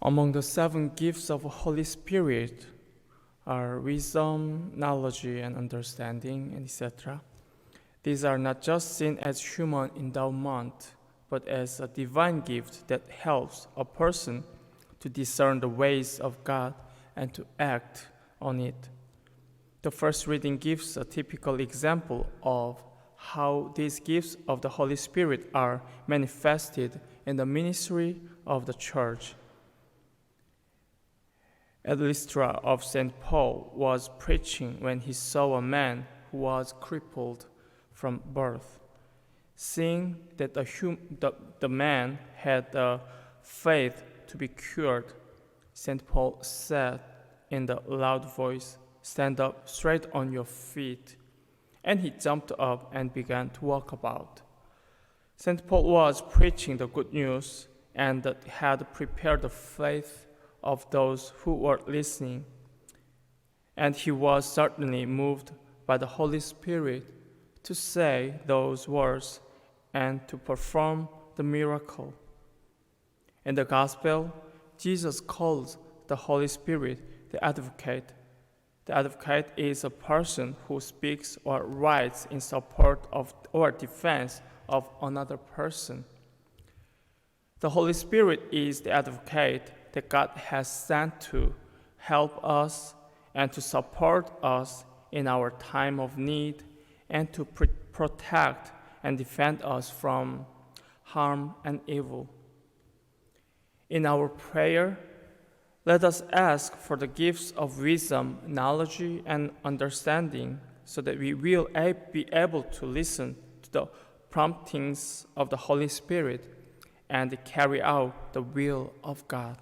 Among the 7 gifts of the Holy Spirit are wisdom, knowledge, and understanding, and etc. These are not just seen as human endowment, but as a divine gift that helps a person to discern the ways of God and to act on it. The first reading gives a typical example of how these gifts of the Holy Spirit are manifested in the ministry of the church. At Lystra of St. Paul was preaching when he saw a man who was crippled from birth. Seeing that the man had the faith to be cured, St. Paul said in the loud voice, "Stand up straight on your feet." And he jumped up and began to walk about. St. Paul was preaching the good news and had prepared the faith of those who were listening. And he was certainly moved by the Holy Spirit to say those words and to perform the miracle. In the Gospel, Jesus calls the Holy Spirit the Advocate. The Advocate is a person who speaks or writes in support of or defense of another person. The Holy Spirit is the Advocate that God has sent to help us and to support us in our time of need and to protect and defend us from harm and evil. In our prayer, let us ask for the gifts of wisdom, knowledge, and understanding so that we will be able to listen to the promptings of the Holy Spirit and carry out the will of God.